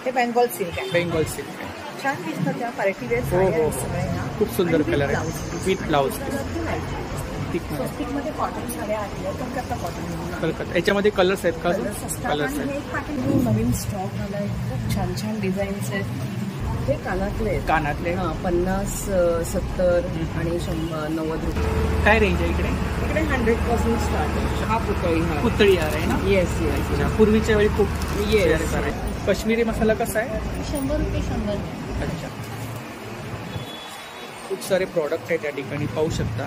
हे Bengal silk आहे. Bengal silk आहे. छान दिसतं त्या पार्टी वेअर साड्या सगळ्या ना. खूप सुंदर कलर आहे विथ ब्लाउज. स्वस्तिकमध्ये कॉटन साड्या आल्या कलकत्ता कॉटन. याच्यामध्ये कलर्स आहेत का? कलर्स आहेत. नवीन स्टॉक आलाय. खूप छान छान डिझाईन्स आहेत. हे कानातले कानातले 50, 70 आणि 90 रुपये. काय रेंज आहे इकडे? इकडे 100% स्टार्ट आहे. हा पुतळी हार आहे ना? Yes yes. पूर्वीच्या वेळी खूप येस. काश्मीरी मसाला कसा आहे? 100 रुपये 100. अच्छा. खूप सारे प्रॉडक्ट आहेत या ठिकाणी पाहू शकता.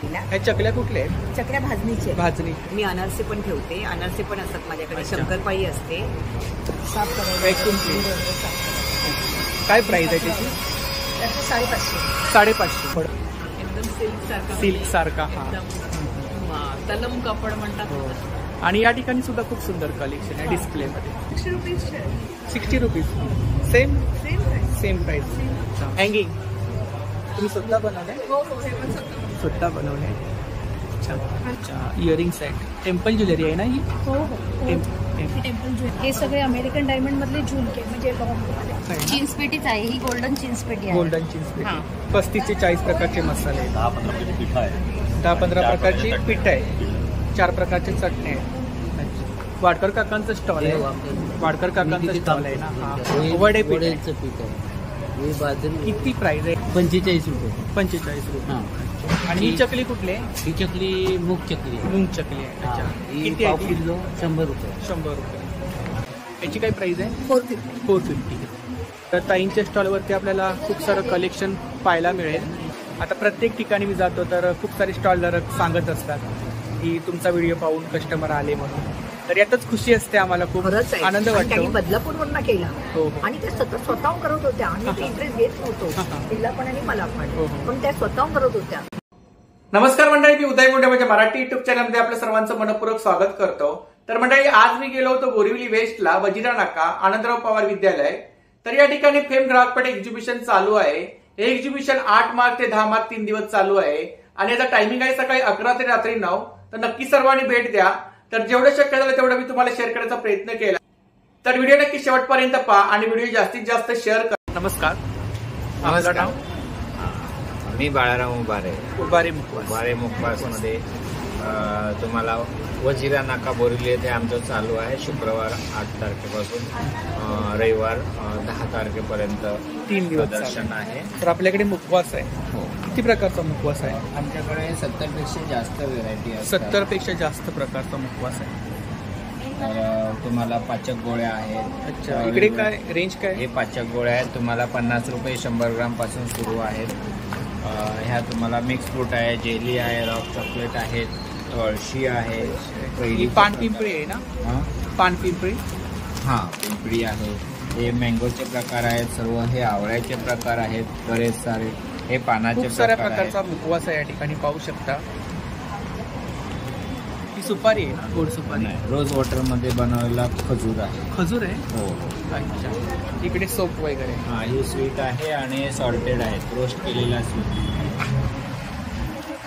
ह्या चकल्या कुठल्या आहेत? चकल्या भाजणीचे. भाजणी. मी अनारसे पण ठेवते. अनारसे पण असतात माझ्याकडे. शंकरपाळी असते. साफ काय प्राइस आहे त्याची? 550. 550. एकदम सिल्क सारखा. हा तलम कापड म्हणतात. आणि या ठिकाणी सुद्धा खूप सुंदर कलेक्शन आहे डिस्प्ले मध्ये. 60 rupees. 60 rupees. Same price. Hanging तुम्ही स्वतः बनवले? हो हे पण स्वतः बनवले. अच्छा. इयरिंग्स आहेत. टेम्पल ज्वेलरी आहे ना ही? हो टेम्पल ज्वेलरी. हे सगळे अमेरिकन डायमंड मधले झुमके म्हणजे चिंचपेटीच आहे. ही गोल्डन चिंचपेटी आहे. गोल्डन चिंचपेटी. 35 ते 40 प्रकारचे मसाले. 10-15 प्रकारची पीठ आहे. 4 प्रकारचे चटणी आहे. वाडकर काकांचं स्टॉल आहे. वाडकर काकांचं स्टॉल आहे ना? वडे पीठ किती प्राइस आहे? 45 रुपये. 45 रुपये. आणि ही चकली कुठली आहे? ही चकली मूग चकली. मूग चकली आहे. अच्छा. किती आहे? आहे? किलो 100 रुपये. 100 रुपये. याची काय प्राइस आहे? 450. तर ताईंच्या स्टॉलवरती आपल्याला खूप सारं कलेक्शन पाहायला मिळेल. आता प्रत्येक ठिकाणी मी जातो तर खूप सारे स्टॉलधारक सांगत असतात की तुमचा व्हिडिओ पाहून कस्टमर आले म्हणून. तर यातच खुशी असते आम्हाला. खूप आनंद वाटतो. त्यांनी बदलापूरवरून केला. हो. आणि त्या स्वतःहून करत होत्या. आम्ही इंटरेस्ट घेत नव्हतो. तिला पण आणि मला पण त्या स्वतःहून करत होत्या. नमस्कार मंडळी, मी उदय मुंडे माझ्या मराठी युट्यूब चॅनलमध्ये आपलं सर्वांचं मनपूर्वक स्वागत करतो. तर मंडळी आज मी गेलो होतो बोरिवली वेस्टला वजिरा नाका आनंदराव पवार विद्यालय. तर या ठिकाणी फेम ग्राहकपेठ एक्झिबिशन चालू आहे. हे एक्झिबिशन 8 मार्च ते 10 मार्च 3 दिवस चालू आहे. आणि याचा टायमिंग आहे सकाळी 11 ते रात्री 9. तर नक्की सर्वांनी भेट द्या. तर जेवढं शक्य झालं तेवढं मी तुम्हाला शेअर करायचा प्रयत्न केला. तर व्हिडिओ नक्की शेवटपर्यंत पहा आणि व्हिडिओ जास्तीत जास्त शेअर करा. नमस्कार. नमस्कार. मी बाळाराम उबारे मुखवास मध्ये तुम्हाला वजिरा नाका बोरिवली येथे आमचं चालू आहे. शुक्रवार 8 तारखेपासून रविवार 10 तारखेपर्यंत 3 दिवस दर्शन आहे. तर आपल्याकडे मुखवास आहे. हो. किती प्रकारचा मुखवास आहे? आमच्याकडे 70 पेक्षा जास्त व्हेरायटी आहे. 70 पेक्षा जास्त प्रकारचा मुखवास आहे. तर तुम्हाला पाचक गोळ्या आहेत. अच्छा. इकडे काय रेंज काय? हे पाचक गोळ्या आहेत तुम्हाला 50 रुपये 100 ग्राम पासून सुरू आहेत. ह्या तुम्हाला मिक्स फ्रूट आहे, जेली आहे, रॉक चॉकलेट आहेत, तुळशी आहे. पहिली पानपिंपरी आहे ना? पानपिंपरी. हां पिंपरी आहे. हे मँगोचे प्रकार आहेत सर्व. हे आवळ्याचे प्रकार आहेत बरेच सारे. हे पानाचे खूप साऱ्या प्रकारचा मुखवास आहे या ठिकाणी पाहू शकता. ही सुपारी आहे, गोड सुपारी. रोज वॉटर मध्ये बनवलेला खजूर आहे. खजूर आहे? हो. अच्छा. इकडे सोप वगैरे. हा ही स्वीट आहे आणि सॉल्टेड आहे, रोस्ट केलेला स्वीट.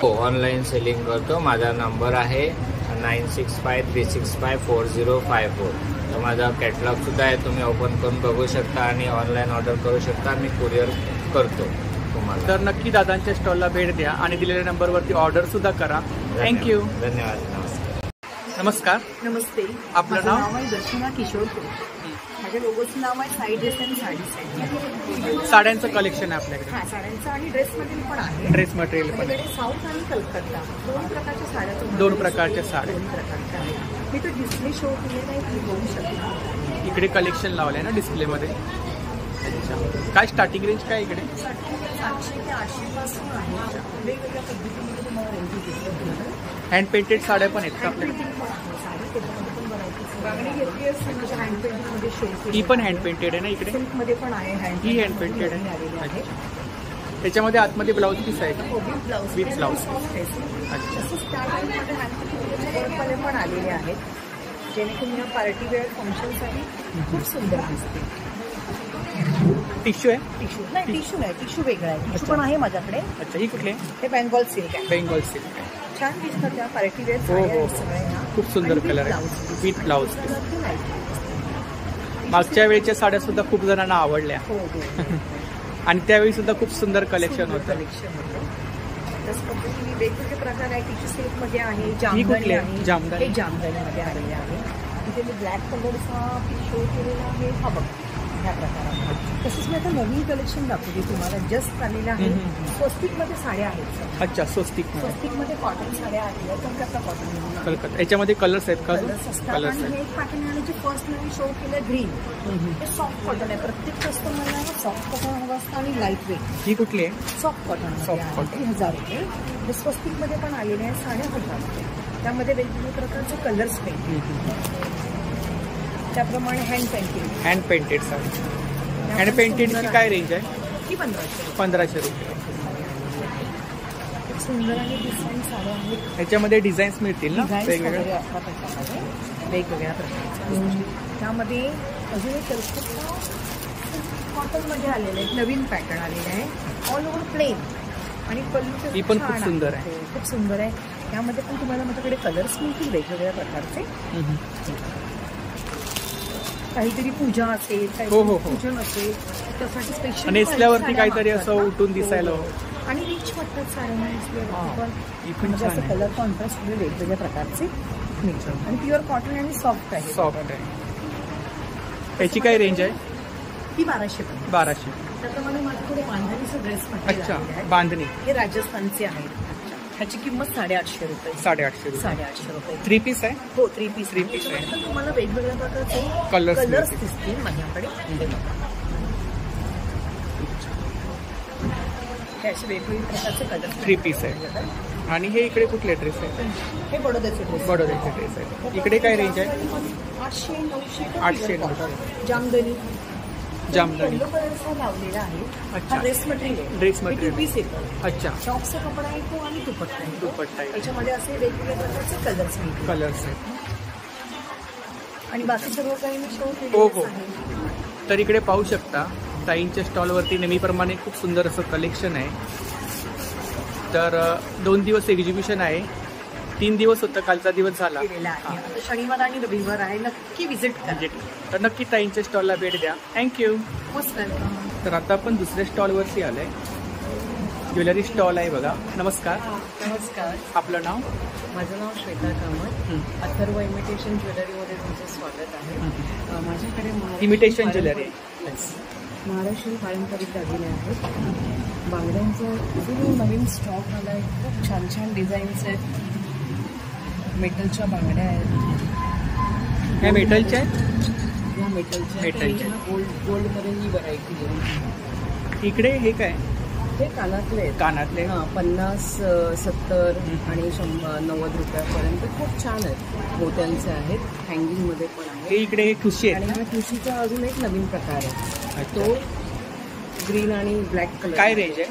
हो ऑनलाईन सेलिंग करतो. माझा नंबर आहे 9653654054. तर माझा कॅटलॉग सुद्धा आहे. तुम्ही ओपन करून बघू शकता आणि ऑनलाईन ऑर्डर करू शकता. मी कुरिअर करतो तुम्हाला. तर नक्की दादांच्या स्टॉलला भेट द्या आणि दिलेल्या नंबरवरती ऑर्डर सुद्धा करा. थँक्यू. धन्यवाद. नमस्कार. नमस्ते. आपलं नाव? आहे दर्शना किशोर. माझ्या लोगोचं नाव आहे साई ड्रेस अँड साडी. साड्यांचं कलेक्शन आहे आपल्याकडे. हा साड्यांचं आणि ड्रेस मटेरियल पण आहे. ड्रेस मटेरियल पण आहे. साऊथ आणि कलकत्ता 2 प्रकारच्या साड्या. 2 प्रकारच्या साड्या. 2 प्रकारच्या आहेत. मी तर डिस्प्ले शो केलेला आहे. तुम्ही बघू शकता. इकडे कलेक्शन लावलंय ना डिस्प्लेमध्ये. अच्छा. काय स्टार्टिंग रेंज काय इकडे? 700 ते 800 पासून आहे. वेगवेगळ्या पद्धतीमध्ये तुम्हाला रेंज दिसतात. हँड पेंटेड साड्या पण आहेत का आपल्याकडे? ही पण हँड पेंटेड आहे ना इकडे? मध्ये पण आहे. ही हँड पेंटेड आहे. त्याच्यामध्ये आतमध्ये ब्लाऊज पीस आहे का? With blouse. अच्छा. पण आलेले आहेत जेणेकरून या पार्टी वेअर फंक्शनसाठी खूप सुंदर दिसते. टिश्यू आहे? टिश्यू नाही, टिश्यू नाही, टिश्यू वेगळा आहे. टिश्यू पण आहे माझ्याकडे. अच्छा. ही कुठली आहे? हे बेंगॉल सिल्क आहे. बेंगॉल सिल्क आहे. छान दिसतं त्या पार्टी वेअर साड्या सगळ्या. खूप सुंदर कलर आहे विथ ब्लाऊज. मागच्या वेळेच्या साड्या सुद्धा खूप जणांना आवडल्या हो हो आणि त्यावेळी सुद्धा खूप सुंदर कलेक्शन होतं. कलेक्शन होतं. त्याच पद्धतीने वेगवेगळे प्रकार आहे. टिश्यू सिल्क मध्ये आहे, ही जामदानी कुठली आहे? आहे, जामदानी. हे जामदानीमध्ये आलेले आहे. इथे मी ब्लॅक कलरचा शो केलेला आहे. हा बघ ह्या प्रकारामध्ये. तसंच मी आता नवीन कलेक्शन दाखवते तुम्हाला. जस्ट आलेलं आहे. स्वस्तिकमध्ये साड्या आहेत. अच्छा, स्वस्तिक स्वस्तिकमध्ये कॉटन साड्या आलेल्या आहेत. कलकत्ता कॉटन कलकत्ता. याच्यामध्ये कलर्स आहेत का? कलर्स असतात. कलर्स आणि आहेत. हे पाकिस्तानी जे फर्स्ट नवीन शो केलं ग्रीन, हे सॉफ्ट कॉटन आहे. प्रत्येक कस्टमरला सॉफ्ट कॉटन हवं असतं आणि लाईट वेट. ही कुठली आहे? Soft cotton Soft cotton. 1000 रुपये. स्वस्तिकमध्ये पण आलेले आहे. 1000 रुपये. त्यामध्ये वेगवेगळ्या प्रकारचे कलर्स पेंट. त्याप्रमाणे hand painting. Hand painted sari. Hand पेंटेडची काय रेंज आहे? ही 1500. 1500 रुपये. खूप सुंदर आणि डिझाईन साड्या आहेत. याच्यामध्ये डिझाईन्स मिळतील ना डिझाईन्स वेगवेगळे? वगैरे असतात त्याच्यामध्ये वेगवेगळ्या प्रकारच्या. त्यामध्ये अजून एक कलकत्ता कॉटनमध्ये आलेलं आहे. नवीन पॅटर्न आलेलं आहे. ऑल ओव्हर प्लेन आणि पल्लू ही पण छान खूप सुंदर आहे. हो, खूप सुंदर आहे. त्यामध्ये पण तुम्हाला माझ्याकडे कलर्स मिळतील वेगवेगळ्या प्रकारचे. काहीतरी पूजा असेल, हो, काहीतरी हो. पूजन असेल त्यासाठी स्पेशल नेसल्यावरती काहीतरी असं उठून दिसायला हवं. आणि रिच वाटतात साड्यांना नेसल्यावरती पण. ही पण म्हणजे छान असं आहे. कलर कॉन्ट्रास्ट वेगवेगळ्या प्रकारचे मिळतात. आणि प्युअर कॉटन आणि सॉफ्ट आहे. सॉफ्ट आहे. याची काय रेंज आहे? ही 1200 पर्यंत. 1200. त्याप्रमाणे माझ्याकडे बांधणीचं ड्रेस अच्छा, आहे. बांधणी. हे राजस्थानचे आहेत. ह्याची किंमत 850 रुपये. 850 रुपये. 850 रुपये. 3 पीस आहे. हो, 3 पीस. Three piece आहे. पण तुम्हाला वेगवेगळ्या प्रकारचे Colours कलर्स मिळतील. दिसतील माझ्याकडे. हे असे वेगवेगळे प्रकारचे कलर्स. 3 पीस आहे. आणि हे इकडे कुठले ड्रेस आहे? हे बडोद्याचे ड्रेस. बडोद्याचे ड्रेस आहे. इकडे काय रेंज आहे? 800, 900. 800, 900. जामदानी. जामदानी. येलो कलरचा लावलेला आहे. अच्छा. हा ड्रेस मटेरियल आहे. Dress material. 2 पीस येतो. अच्छा, शॉपचा कपडा येतो आणि दुपट्टा येतो. दुपट्टा आहे. त्याच्यामध्ये असे वेगवेगळ्या प्रकारचे कलर्स मिळतील. कलर्स आहेत. आणि बाकी सर्व काही मी शो हो, केलेलं हो. आहे. तर इकडे पाहू शकता ताईंच्या स्टॉलवरती नेहमीप्रमाणे खूप सुंदर असं कलेक्शन आहे. तर 2 दिवस एक्झिबिशन आहे. 3 दिवस होतं, कालचा दिवस झाला. केलेलं आहे. आता शनिवार आणि रविवार आहे. नक्की विजिट करा. तर नक्की ताईंच्या स्टॉलला भेट द्या. थँक्यू. मस्त वेलकम. तर आता आपण दुसऱ्या स्टॉलवरती आलोय. ज्वेलरी स्टॉल आहे बघा. नमस्कार, नमस्कार. आपलं नाव? माझं नाव श्वेता कामत. अथर्व इमिटेशन ज्वेलरीमध्ये तुमचं स्वागत आहे. माझ्याकडे इमिटेशन ज्वेलरी. महाराष्ट्रीयन पारंपरिक दागिने आहेत. बांगड्यांचा पूर्ण नवीन स्टॉक आला आहे. खूप छान छान डिझाईन्स आहेत. मेटलच्या बांगड्या आहेत. ह्या मेटलच्या आहेत. या मेटलच्या मेटलच्या. गोल्डमध्ये ही व्हरायटी आहे. इकडे हे काय? हे कानातले आहेत. कानातले. हां, 50, 70 आणि 90 रुपयापर्यंत खूप छान आहेत. मोत्यांचे आहेत. हँगिंगमध्ये पण हे आहे. इकडे हे ठुशी आणि आहेत. हा ठुशीचा अजून एक नवीन प्रकार आहे. अच्छा. तो ग्रीन आणि ब्लॅक कलर. काय रेंज आहे?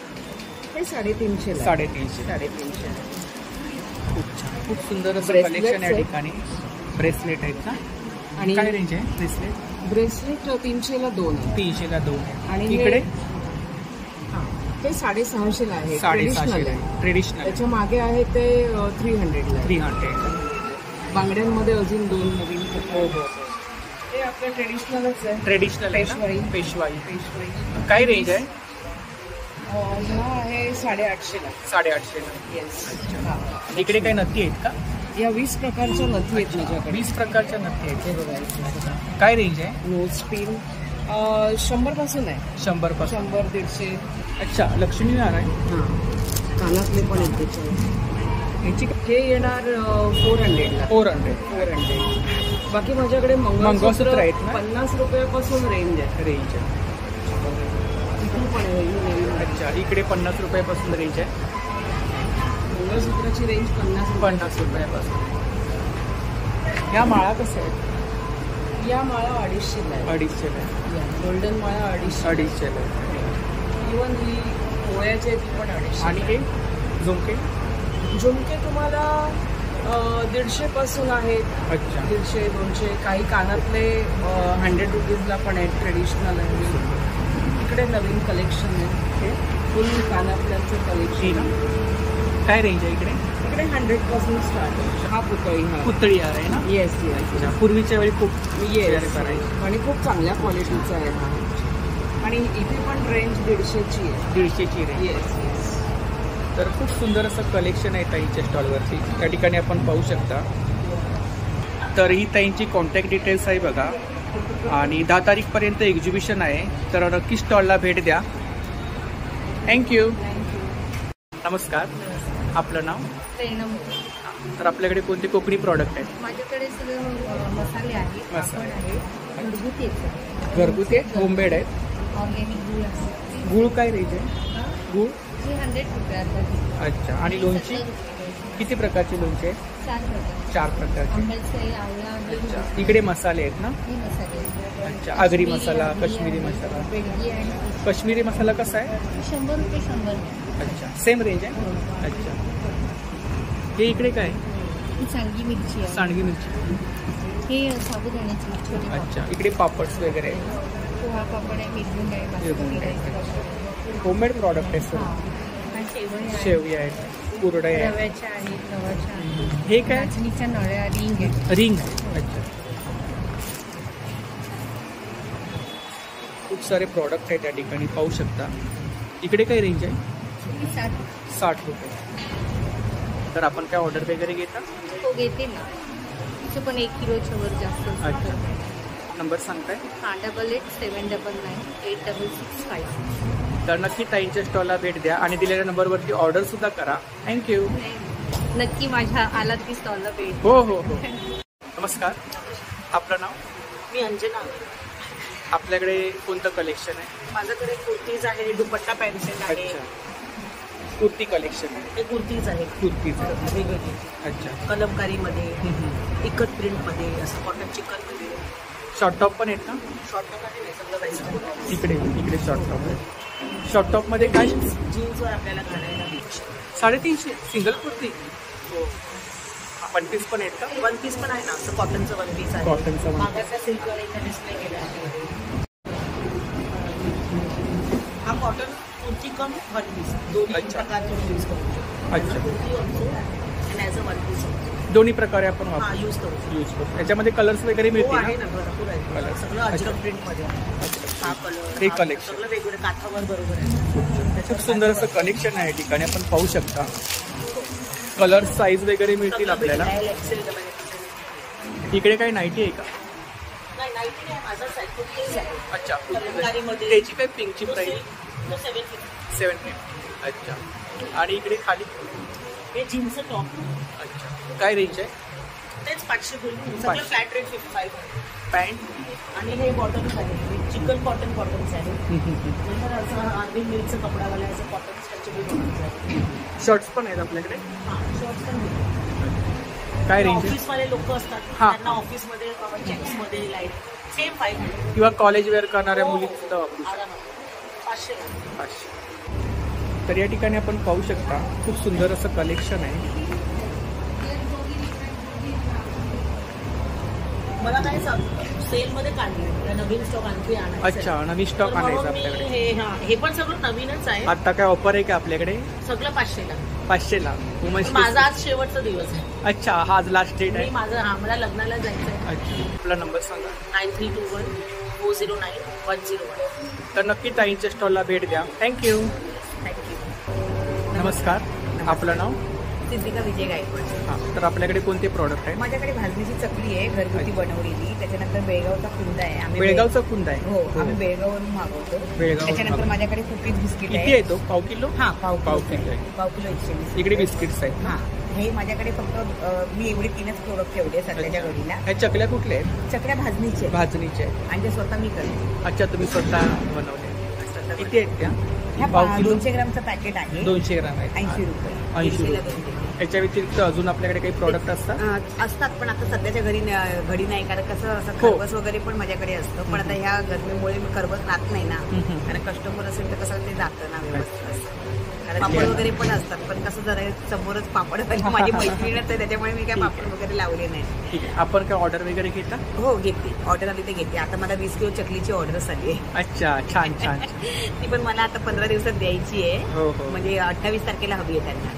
हे 350. 350. 350. खूप छान, खूप सुंदर असं Bracelets कलेक्शन या आहेत. ठिकाणी. ब्रेसलेट आहेत का? आणि काय रेंज आहे ब्रेसलेट? ब्रेसलेट 300ला 2 आहे. 300 ला 2 आहे. आणि इकडे हां, ते 650 आहे. 650 Traditional आहे. ट्रेडिशनल. त्याच्या मागे आहे ते 300ला. 300. बांगड्यांमध्ये अजून 2 नवीन प्रकार. हो. हे आपलं ट्रेडिशनलच आहे. ट्रेडिशनल आहे ना? पेशवाई. पेशवाई. पेशवाई. काय रेंज आहे? हा आहे 850ला. 850 ला. येस. इकडे काही नथी आहेत का? या 20 प्रकारच्या नथी आहेत माझ्याकडे. 20 प्रकारच्या नथी आहेत. हे बघा. काय रेंज आहे? नोज पिन 100 पासून आहे. 100 पासून. 100, 150. अच्छा, लक्ष्मी नारायण. हां, कानातले पण आहेत त्याच्यावर. याची हे येणार 400ला. 400. बाकी माझ्याकडे मंगळसूत्र मंगळसूत्र आहेत ना? 50 रुपयापासून रेंज आहे. रेंज आहे. इथून पण आहे ही नवीन. अच्छा, इकडे 50 रुपयापासून रेंज आहे. मंगळसूत्राची रेंज 50 रुपयापासून. ह्या माळा कशा आहेत? या माळा 250ला आहे. 250 ला. गोल्डन माळा 250. 250 ला. इवन ही पोळ्याची आहे ती पण 250. आणि हे झुमके? झुमके तुम्हाला 150 पासून आहेत. अच्छा. 150, 200. काही कानातले 100 रुपीजला पण आहेत. ट्रेडिशनल आहे. इकडे नवीन कलेक्शन आहे. फुल कानातल्यांचं कलेक्शन. काय रेंज आहे इकडे? इकडे आपल्याकडे 100% स्टार्ट आहे. हा पुतळी हा पुतळी हार आहे ना? येस येस पूर्वीच्या वेळी खूप येस करायची. आणि खूप चांगल्या क्वालिटीचा आहे हा. आणि इथे पण रेंज 150ची आहे. 150ची रेंज. Yes yes. तर खूप सुंदर असं कलेक्शन आहे ताईंच्या स्टॉलवरती. त्या ठिकाणी आपण पाहू शकता. तर ही ताईंची कॉन्टॅक्ट डिटेल्स आहे बघा. आणि 10 तारीखपर्यंत एक्झिबिशन आहे. तर नक्की स्टॉलला भेट द्या. थँक्यू. नमस्कार, आपलं नाव? प्रेरणा. तर आपल्याकडे कोणते कोकणी प्रॉडक्ट आहेत? माझ्याकडे सगळं मसाले आहेत, मसाले. पापड आहे, घरगुती आहेत, घरगुती आहेत, होममेड आहेत. ऑर्गॅनिक गुळ आहे. गूळ काय रेंज आहे? गूळ हे 100 रुपये आता. अच्छा. आणि लोणची 70 रुपये. किती प्रकारची लोणची आहे? 4 प्रकार. 4 प्रकारची. आंब्याचे, आवळा, अच्छा. इकडे मसाले आहेत ना? हे मसाले. अच्छा. आगरी मसाला, काश्मीरी मसाला. बेडगी आणि काश्मीरी मसाला कसा आहे? 100 रुपये 100. अच्छा, सेम रेंज आहे. अच्छा. हे इकडे काय? ही सांडगी मिरची आहे. सांडगी मिरची. हे साबुदाण्याची छोटी पापड. अच्छा. इकडे पापड्स वगैरे आहे. पोहा पापड आहे, मिरगुंड आहे, बासमती राईस. होममेड प्रॉडक्ट आहे सर. हा शेवया आहे. शेवया आहेत, कुरड्या आहेत. रव्याच्या आहेत, गव्हाच्या आहेत. हे काय? नाचणीच्या नळ्या, रिंग आहे. रिंग आहे. अच्छा. खूप सारे प्रॉडक्ट आहेत त्या ठिकाणी पाहू शकता. इकडे काय रेंज आहे? ही 60 रुपये. तर आपण काय ऑर्डर वगैरे घेता? तो घेते ना. तिचं पण 1 किलोच्या वर जास्त असतं. अच्छा. नंबर सांगताय? हां, 88799665. तर नक्की ताईंच्या स्टॉलला भेट द्या आणि दिलेल्या नंबरवरती ऑर्डर सुद्धा करा. थँक्यू. नक्की माझ्या आलात की स्टॉलला भेट. हो हो हो. नमस्कार, आपलं नाव? मी अंजना. आपल्याकडे कोणतं कलेक्शन आहे? माझ्याकडे कुर्तीज आहे, दुपट्टा पॅन्ट सेट आहे. अच्छा. कुर्ती कलेक्शन आहे. ते कुर्तीज आहे कुर्तीच. वेगवेगळी अच्छा. कलमकारीमध्ये, इकत प्रिंटमध्ये, असं कॉटन चिकनमध्ये. शॉर्ट टॉप पण आहेत ना? शॉर्ट टॉप आहे नाही सगळं जायचं. इकडे शॉर्ट टॉप आहे. शॉर्ट टॉपमध्ये काय? जीन्सवर आपल्याला घालायला 350 सिंगल कुर्ती. हो. वन पीस पण आहेत का? वन पीस पण आहे ना, असं कॉटनचं वन पीस आहे. कॉटनचं one piece. मागाचा सिल्कवर इथं डिस्प्ले केला आहे. हा कॉटन कुर्ती कम वन पीस दोन्ही अच्छा. प्रकारचे यूज करू शकतो. अच्छा. कुर्ती ऑल्सो आणि ॲज अ वन पीस दोन्ही प्रकारे आपण हा यूज करू शकतो. यूज करतो. याच्यामध्ये कलर्स वगैरे हो मिळतील आहे ना? ना, भरपूर आहे. कलर. सगळं अजरक प्रिंटमध्ये. हा कलर, हे हा collection. सगळं वेगवेगळं काठावर बरोबर आहे. खूप सुंदर असं कलेक्शन आहे ठिकाणी आपण पाहू शकता. कलर साईज वगैरे मिळतील आपल्याला. इकडे काही नाईटी आहे का? नाही, नाईटी नाही, माझा साईड कुर्तीज आहे. अच्छा. कलमकारीमध्ये. त्याची काय पिंकची प्राईस? 750. 750. अच्छा. आणि इकडे खाली? हे जीन्सचं टॉप. अच्छा. काय रेंज आहे? तेच 500 बोलून सगळं 500. Flat rate 55. पॅन्ट? आणि हे बॉटम्स आहे, चिकन कॉटन्स आहे. नंतर असं आर्मी मिलचं कपडावाला असं कॉटन स्ट्रेचेबल बॉटम्स आहे. शर्ट्स पण आहेत आपल्याकडे. हां, शॉर्ट्स पण भेटतात. काय रेंज आहे? ऑफिसवाले लोक असतात, हां. त्यांना ऑफिसमध्ये चेक्समध्ये लाईट सेम 500. किंवा कॉलेज वेअर करणाऱ्या मुली सुद्धा वापरू शकतात. आरामात 500. 500. तर या ठिकाणी आपण पाहू शकता खूप सुंदर असं कलेक्शन आहे. मला काय सेलमध्ये काढले, नवीन स्टॉक आणखी आणायचा. अच्छा, नवीन स्टॉक आणायचा आपल्याकडे. हे पण सगळं नवीनच आहे. आता काय ऑफर आहे का आपल्याकडे? सगळं 500ला. 500ला. माझा आज शेवटचा दिवस आहे. अच्छा, हा आज लास्ट डेट आहे. मला लग्नाला जायचं आहे. अच्छा. आपला नंबर सांगा. 9321409101. तर नक्की ताईंच्या स्टॉलला भेट द्या. थँक्यू. थँक्यू. नमस्कार, आपलं नाव? सिद्धिका विजय गायकवाड. हां. तर आपल्याकडे कोणते प्रॉडक्ट आहेत? माझ्याकडे भाजणीची चकली आहे, घरगुती बनवलेली. त्याच्यानंतर बेळगावचा कुंदा आहे. आम्ही बेळगावचा कुंदा आहे. हो, आम्ही बेळगाववरून मागवतो. बेळगाववरून त्याच्यानंतर मागवतो. माझ्याकडे कुकीज बिस्किट किती आहे तो? पाव किलो? हा, पाव पाव किलो किलो आहे. आहे. पाव किलो 120. इकडे बिस्किट्स आहेत. हा, हे माझ्याकडे फक्त मी एवढे 3च प्रोडक्ट ठेवले सध्याच्या घडीला. ह्या चकल्या कुठल्या आहेत? चकल्या भाजणीचे आहेत. भाजणीच्या आहेत. आणि ते स्वतः मी करते. अच्छा, तुम्ही स्वतः बनवले. किती आहेत त्या? ह्या पाव किलो? 200 ग्रामचं पॅकेट आहे. 200 ग्राम आहेत. 80 रुपये. 80 दीडशेला रुपये. दोन. याच्या व्यतिरिक्त अजून आपल्याकडे काही प्रॉडक्ट असतात? असतात, पण आता सध्याच्या घडी नाही, कारण कसं असं हो. खरबस वगैरे पण माझ्याकडे असतं. पण आता ह्या गरमीमुळे मी खरबस राहत नाही ना. कारण कस्टमर असेल तर कसं ते जातं ना व्यवस्थित असं. कारण पापड वगैरे पण असतात, पण कसं जरा समोरच पापड माझी मैत्रीणच आहे, त्याच्यामुळे मी काय पापड वगैरे लावले नाही. ठीक आहे. आपण काय ऑर्डर वगैरे घेता? हो, घेते. ऑर्डर आली ते घेते. आता मला 20 किलो चकलीची ऑर्डर आली आहे. अच्छा, छान छान. ती पण मला आता 15 दिवसात द्यायची आहे. हो हो. म्हणजे 28 तारखेला हवी आहे त्यांना.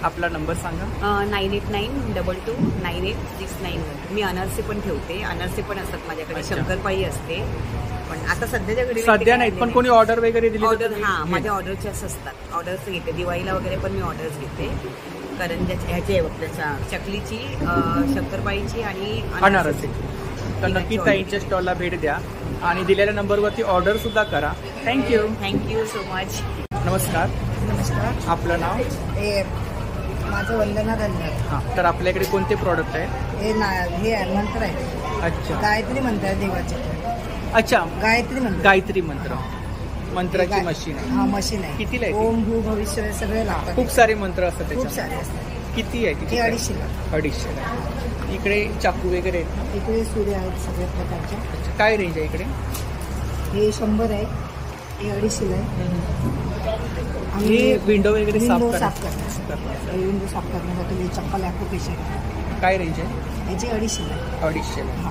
आपला नंबर सांगा. 9892298691. मी अनारसे पण ठेवते. अनारसे पण असतात माझ्याकडे. अच्छा. शंकरपाळी असते, पण आता सध्याच्या घडी सध्या नाहीत, पण कोणी ऑर्डर वगैरे दिली तर ऑर्डर तुम्ही हां घे. माझ्या ऑर्डरच्याच असतात. ऑर्डर्स घेते दिवाळीला वगैरे पण मी ऑर्डर्स घेते. करंज्याची ह्याची आहे त्याच्या चकलीची, शंकरपाळीची आणि अनारसे. तर नक्की ताईंच्या स्टॉलला भेट द्या आणि दिलेल्या नंबरवरती ऑर्डर सुद्धा करा. थँक्यू. Thank you so much. नमस्कार. नमस्कार. आपलं नाव? माझं वंदना धनगर. हां, तर आपल्याकडे कोणते प्रॉडक्ट आहेत? हे आहे मंत्र आहे, अच्छा गायत्री मंत्र आहे देवाचे. अच्छा, गायत्री मंत्र. गायत्री मंत्राची मशीन आहे. हा मशीन आहे. कितीला आहे ती? ओम भू भविष्य सगळे लागतात. खूप सारे मंत्र असतात खूप त्याच्यात. सारे असतात. किती आहे हे 250ला. 250. इकडे चाकू वगैरे आहेत ना? इकडे सूर्य आहेत सगळ्या प्रकारचे. अच्छा, काय रेंज आहे इकडे? हे 100 आहे, हे 250ला आहे. हे विंडो वगैरे साफ विंडो करा. साफ करण्यासाठी, विंडो साफ करण्यासाठी हे चप्पल ॲप्लिकेशन काय रेंज आहे? याची 250ला आहे. 250. हा.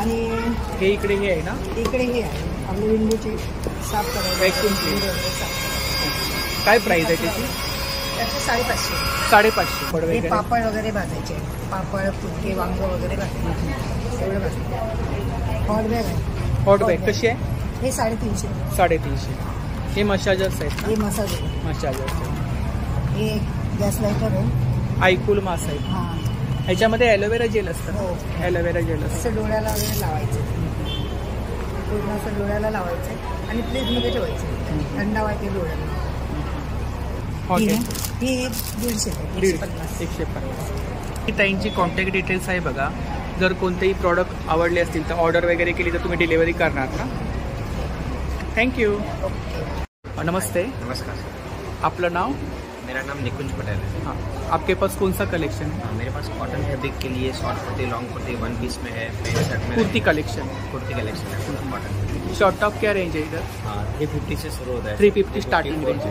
आणि हे इकडे हे आहे ना? इकडे हे आहे आपले विंडोचे साफ करायचे. Vacuum cleaner. विंडो वगैरे साफ करायचे. काय प्राइस आहे त्याची? त्याचे 550. 550. हे वगैरे पापड वगैरे भाजायचे, पापड फुटके वांग वगैरे भाजायचे, एवढं भाजायचं. हॉट बॅग आहे. हॉट बॅग कशी आहे? हे 350. 350. हे मसाजर्स आहेत हे मसाज आहे. ना? मसाजर्स. हे गॅस लायटर आहे. आयकूल मास आहे. हां, ह्याच्यामध्ये ॲलोवेरा जेल असतं. हो. ॲलोवेरा जेल असतं. असं डोळ्याला वगैरे लावायचं, पूर्ण असं डोळ्याला लावायचं आणि फ्रीजमध्ये ठेवायचं, थंड व्हायचे डोळ्याला. हॉट ही आहे. ही 150 आहे. 150. 150. ही ताईंची कॉन्टॅक्ट डिटेल्स आहे बघा. जर कोणतेही प्रॉडक्ट आवडले असतील तर ऑर्डर वगैरे केली तर तुम्ही डिलिव्हरी करणार ना? थँक्यू. नमस्ते. नमस्कार सर, आपलं नाव? मेरा नाम निकुंज पटेल है. हाँ, आपके पास कौन सा कलेक्शन है? मेरे पास कॉटन फैब्रिक के लिए short kurti, long kurti, one piece में है, पैंट शर्ट में कुर्ती कलेक्शन. कुर्ती कलेक्शन है पूरा कॉटन. शॉर्ट टॉप क्या रेंज है इधर? 350 से शुरू होता है. 350 स्टार्टिंग रेंज है.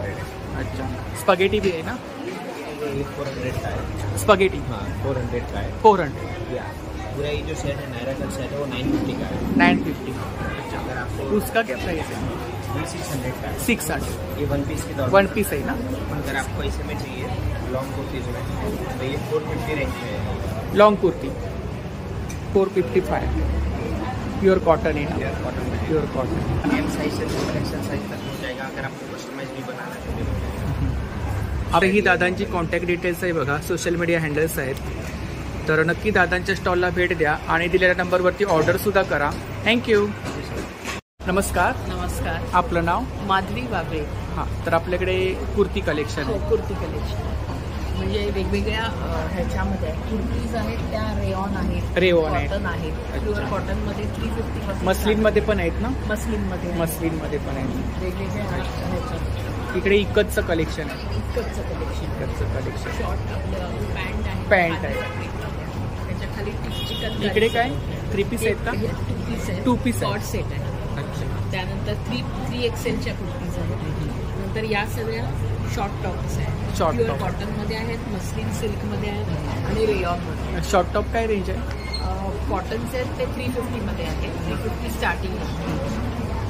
अच्छा, स्पगेटी भी है ना? ये 400 का है. स्पगेटी 400 का है. 400. या पूरा ये जो सेट है नायरा का सेट है वो 950 का है. 950. अगर आपको उसका क्या प्राइस है? ये 600 का है. 600. ये वन पीस की दौड़. 1 पीस है ना? अगर आपको ऐसे में चाहिए लॉन्ग कुर्ती जो है तो ये 450 रेंज में है. लॉन्ग कुर्ती 455. प्योर कॉटन है ना? कॉटन में प्योर कॉटन. एम साइज से कलेक्शन साइज तक हो जाएगा. अगर आपको कस्टमाइज भी बनाना है तो भी हो जाएगा. आता ही दादांची कॉन्टॅक्ट डिटेल्स आहे बघा, सोशल मीडिया हँडल्स आहेत. तर नक्की दादांच्या स्टॉलला भेट द्या आणि दिलेल्या नंबरवरती ऑर्डर सुद्धा करा. थँक्यू. नमस्कार. नमस्कार. आपलं नाव? माधवी बाबळे. हां, तर आपल्याकडे कुर्ती कलेक्शन हो, आहे. कुर्ती कलेक्शन म्हणजे वेगवेगळ्या ह्याच्यामध्ये कुर्तीज आहेत, त्या रेऑन आहेत, रेऑन आहेत. कॉटन आहेत. प्युअर कॉटनमध्ये 350 मस्लिनमध्ये पण आहेत ना? मस्लिनमध्ये आहे. मस्लिनमध्ये पण आहेत. वेगवेगळ्या ह्याच्यात इकडे इकतचं कलेक्शन आहे. इतकंच कलेक्शन. इकतचं कलेक्शन. शॉर्ट आपलं पॅन्ट आहे. पॅन्ट आहे. त्याच्या खाली चिकन इकडे काय 3 पीस आहेत का? 2 पीस आहे. 2 पीस आहे. कॉट सेट आहे. अच्छा. त्यानंतर 3 एक्सेलच्या कुर्तीज आहेत. नंतर या सगळ्या शॉर्ट टॉप्स आहेत. Short pure top. कॉटनमध्ये आहेत, मस्लिन सिल्कमध्ये आहेत आणि रेयॉनमध्ये. शॉर्ट टॉप काय रेंज आहे? कॉटनचे आहेत ते 350मध्ये आहेत. 350 स्टार्टिंग आहे.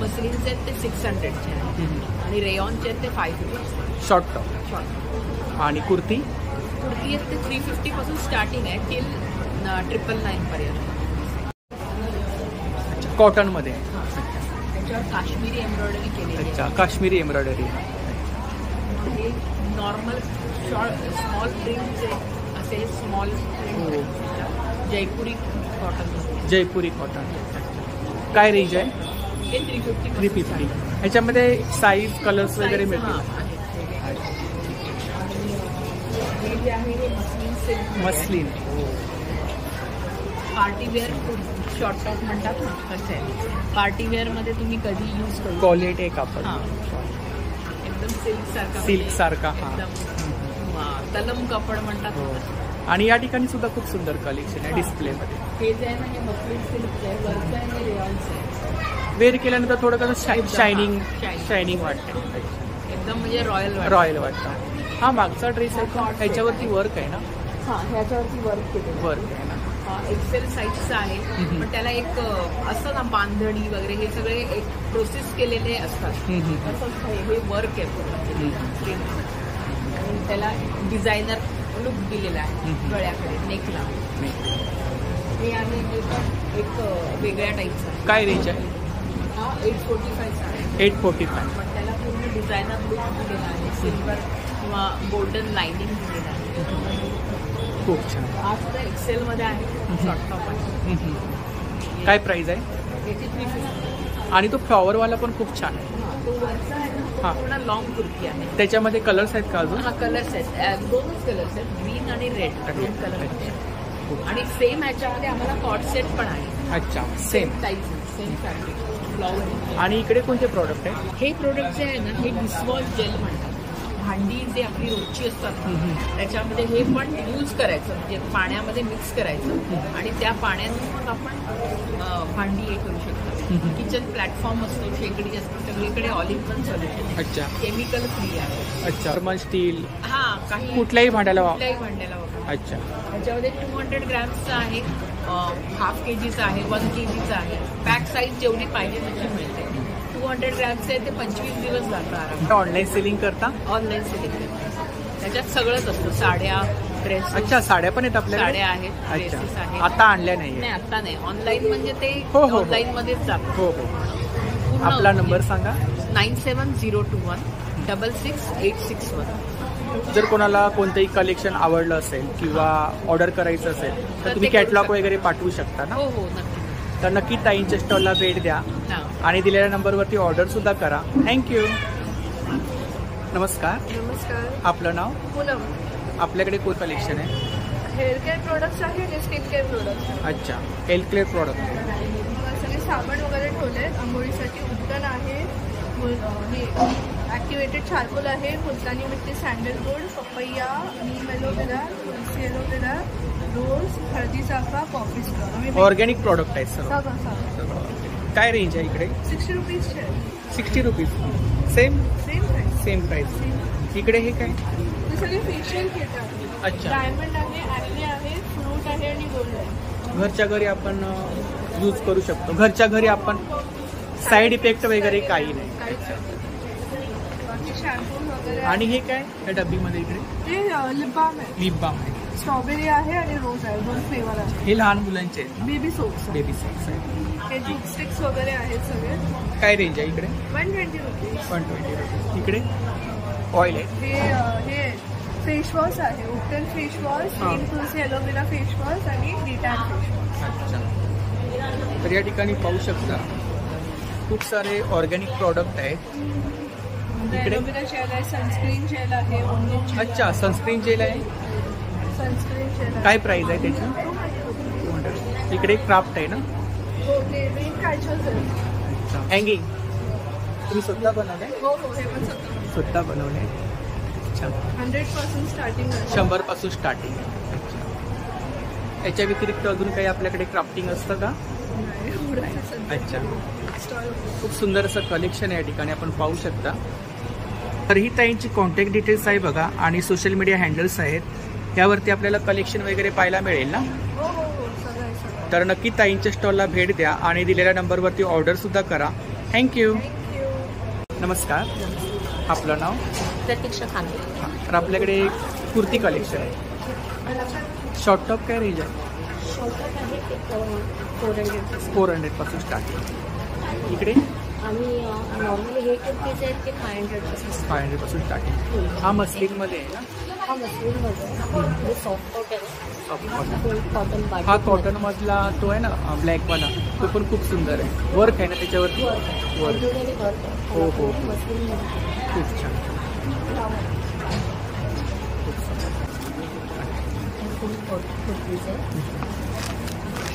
मस्लिनचे आहेत ते 600चे आहेत आणि रेयॉनचे आहेत ते 550. Short top. शॉर्ट आणि कुर्ती? कुर्ती आहेत ते 350 पासून स्टार्टिंग आहे टिल 999 पर्यंत. अच्छा, कॉटनमध्ये. त्याच्यावर काश्मीरी एम्ब्रॉयडरी केलेली आहे. अच्छा, काश्मीरी एम्ब्रॉयडरी. हे नॉर्मल स्मॉल प्रिंटचे असे स्मॉल जयपुरी कॉटन. जयपुरी कॉटन. काय रेंज आहे? हे 350. 350. ह्याच्यामध्ये साईज कलर्स वगैरे मिळतील. हे जे आहे हे muslin silk. Muslin. Partywear short top म्हणतात ना, कसं आहे पार्टीवेअरमध्ये तुम्ही कधी यूज करू. क्वालिटी आहे कापड. हां, एकदम सिल्क सारखा. सिल्क सारखा. हां. एकदम तलम कपड म्हणतात हो. ना. आणि या ठिकाणी सुद्धा खूप सुंदर कलेक्शन आहे डिस्प्लेमध्ये. हे जे आहे ना हे मस्लिन सिल्क आहे, वरचं आहे हे रेयॉनचं आहे. वेअर केल्यानंतर थोडं कसं शायनिंग Shining. वाटतं. एकदम म्हणजे रॉयल रॉयल वाटतं. हा मागचा ड्रेस आहे का? ह्याच्यावरती वर्क आहे ना? हां, ह्याच्यावरती वर्क केलेलं. वर्क आहे ना? एक्सेल साईजचं आहे, पण त्याला एक असं ना बांधणी वगैरे हे सगळे एक प्रोसेस केलेले असतात. तसंच हे वर्क आहे पूर्ण. आणि त्याला डिझायनर लुक दिलेला आहे गळ्याकडे, नेकला. हे आहे हे पण एक वेगळ्या टाईपचं. काय रेंज आहे? हा 845 आहे. 845. पण त्याला पूर्ण डिझायनर लुक दिलेला आहे, सिल्वर किंवा गोल्डन लाइनिंग दिलेलं आहे. खूप छान. आज तर एक्सेल मध्ये आहे, शॉर्ट टॉप आहे. काय प्राइस आहे? त्याची 350. आणि तो फ्लॉवरवाला पण खूप छान आहे. तो वरचा आहे हा. ना, पूर्ण लॉंग कुर्ती आहे. त्याच्यामध्ये कलर्स आहेत का अजून? हा कलर्स आहेत, दोनच कलर्स आहेत, ग्रीन आणि रेड. दोन कलर आहेत. आणि सेम ह्याच्यामध्ये आम्हाला कॉट सेट पण आहे. अच्छा, same type, same fabric, flower. आणि इकडे कोणते प्रॉडक्ट आहे? हे प्रोडक्ट जे आहे ना, हे डिशवॉश जेल म्हणतात. भांडी जे आपली रोजची असतात त्याच्यामध्ये हे पण यूज करायचं, म्हणजे पाण्यामध्ये मिक्स करायचं आणि त्या पाण्याने मग आपण भांडी हे करू शकतो. किचन प्लॅटफॉर्म असतो, शेगडी असते, सगळीकडे ऑल इन वन सोल्युशन. अच्छा. केमिकल फ्री आहे. अच्छा. थर्मल स्टील हा, काही कुठल्याही भांड्याला कुठल्याही भांड्याला वापरू. अच्छा. त्याच्यामध्ये 200 ग्रॅम्सचं आहे, हाफ kgचं आहे, 1 kgचं आहे. पॅक साईज जेवढी पाहिजे तशी मिळते. 200 ग्रॅम्सचं आहे ते 25 दिवस जातं आराम. ऑनलाईन सेलिंग करता? Online selling. त्याच्यात सगळंच असतं, साड्या, ड्रेस. अच्छा, साड्या पण आहेत आपल्याकडे? साड्या आहेत, ड्रेसेस अच्छा. आहेत. आता आणल्या नाही? नाही, आता नाही. ऑनलाईन म्हणजे ते हो, हो. ऑनलाईन मध्येच जातं. हो हो. पूर्ण आपला नंबर सांगा. 97021 66861. जर कोणाला कोणतंही कलेक्शन आवडलं असेल किंवा ऑर्डर करायचं असेल तर तुम्ही कॅटलॉग वगैरे पाठवू शकता ना? हो हो, नक्की. तर नक्की ताईंच्या स्टॉलला भेट द्या हा. आणि दिलेल्या नंबरवरती ऑर्डर सुद्धा करा. थँक्यू. नमस्कार. नमस्कार. आपलं नाव? पूनम. आपल्याकडे कोण कलेक्शन आहे? हेअर केअर प्रोडक्ट्स आहे आणि स्किन केअर प्रोडक्ट्स. अच्छा. Health care product. सगळे साबण वगैरे ठेवले आहेत. आंघोळीसाठी उत्तन आहे, हे ॲक्टिवेटेड चारकोल आहे, मुलतानी मिट्टी, सँडलवूड, पपैया, नीम एलोवेरा, तुलसी एलोवेरा, रोज, हळदी चाफा, कॉफी स्क्रब. ऑर्गॅनिक प्रॉडक्ट आहेत सर्व. सगळं. काय रेंज आहे इकडे? 60 रुपीजचे. 60 rupees. Same same price. Same price. इकडे हे काय? हे सगळे फेशियल किट आहे. अच्छा. डायमंड आहे, ॲक्ने आहे, फ्रूट आहे आणि गोल्ड आहे. घरच्या घरी आपण यूज करू शकतो. घरच्या घरी आपण साईड इफेक्ट वगैरे काही नाही. बाकी शॅम्पू वगैरे. आणि हे काय या डब्बीमध्ये इकडे? हे लिप बाम आहे. लिप बाम आहे. स्ट्रॉबेरी आहे आणि रोज आहे, 2 फ्लेवर आहे. हे लहान मुलांचे आहेत. Baby soaps. बेबी सॉक्स आहे. हे जूट स्टिक्स वगैरे आहेत सगळे. काय रेंज आहे इकडे? 120 रुपीज. 120 रुपीज. इकडे ऑइल आहे. हे फेसवॉश आहे, उपटन फेसवॉश, हां. नीम तुलसी एलोवेरा फेसवॉश आणि डिटॅन फेसवॉश. अच्छा. तर या ठिकाणी पाहू शकता खूप सारे ऑर्गॅनिक प्रॉडक्ट आहेत. इकडे एलोवेरा जेल आहे, सनस्क्रीन जेल आहे, ओनियन जेल. अच्छा, सनस्क्रीन जेल आहे. सनस्क्रीन जेल आहे. काय प्राइस आहे त्याची? 200. इकडे क्राफ्ट आहे ना? हो, ते रेन कॅचर्स आहे. हँगिंग तुम्ही स्वतः बनवले? हो हो, हे पण स्वतः बनवले. अच्छा. 100% स्टार्टिंग आहे. 100 पासून स्टार्टिंग आहे. याच्या व्यतिरिक्त अजून काही आपल्याकडे क्राफ्टिंग असतं का? नाही, एवढंच आहे सध्या. अच्छा. स्टॉल. खूप सुंदर असं कलेक्शन आहे या ठिकाणी आपण पाहू शकता. तर ही ताईंची कॉन्टॅक्ट डिटेल्स आहे बघा आणि सोशल मीडिया हँडल्स आहेत, त्यावरती आपल्याला कलेक्शन वगैरे पाहायला मिळेल ना? हो हो हो, सगळं आहे, सगळं. तर नक्की ताईंच्या स्टॉलला भेट द्या आणि दिलेल्या नंबरवरती ऑर्डर सुद्धा करा. थँक्यू. नमस्कार. आपलं नाव? प्रतीक्षा खांदे. तर आपल्याकडे कुर्ती कलेक्शन आहे. शॉर्ट टॉप काय रेंज आहे? 400 पासून स्टार्टिंग. इकडे आम्ही नॉर्मली हे कुर्तीज आहेत ते 500 पासून स्टार्टिंग. हा मस्लिनमध्ये आहे ना? हा मस्लिनमध्ये soft cotton soft cotton. Cotton हा बाटी कॉटन मधला तो आहे ना ब्लॅकवाला, तो पण खूप सुंदर आहे. वर्क आहे ना त्याच्यावरती? वर्क. हो हो, खूप छान.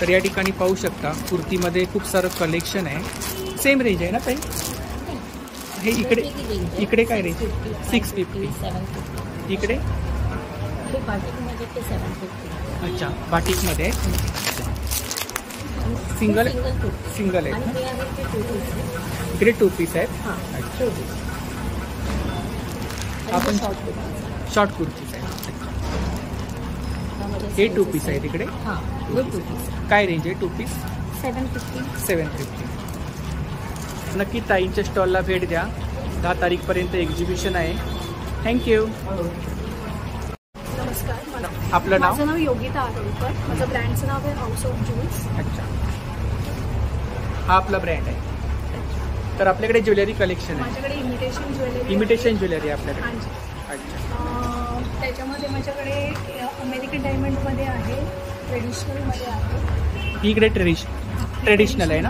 तर या ठिकाणी पाहू शकता कुर्तीमध्ये खूप सारं कलेक्शन आहे. सेम रेंज आहे ना ताई? हे इकडे काय रेंज? 650. 750. इकडे? हे बाटिकमध्ये ते 750. अच्छा, बाटिकमध्ये सिंगल सिंगल आहेत आणि ना? हे आहे ते 2 पीस. इकडे 2 पीस आहेत. हां, 2 पीस. आपण शॉर्ट कुर्ती. शॉर्ट कुर्तीज आहे. हे 2 पीस आहेत इकडे. हां, हे 2 पीस. काय रेंज आहे 2 पीस? 750. 750. नक्की ताईंच्या स्टॉलला भेट द्या. 10 तारीखपर्यंत एक्झिबिशन आहे. थँक्यू. आपलं नाव? माझं नाव योगिता आदोलकर. माझं ब्रँडचं नाव आहे हाऊस ऑफ ज्वेल्स. अच्छा, हा आपला ब्रँड आहे. तर आपल्याकडे ज्वेलरी कलेक्शन आहे. माझ्याकडे इमिटेशन ज्वेलरी. इमिटेशन ज्वेलरी आहे आपल्याकडे. हां जी. अच्छा, त्याच्यामध्ये माझ्याकडे अमेरिकन डायमंडमध्ये आहे, ट्रेडिशनलमध्ये आहे. इकडे ट्रेडिशनल आहे ना.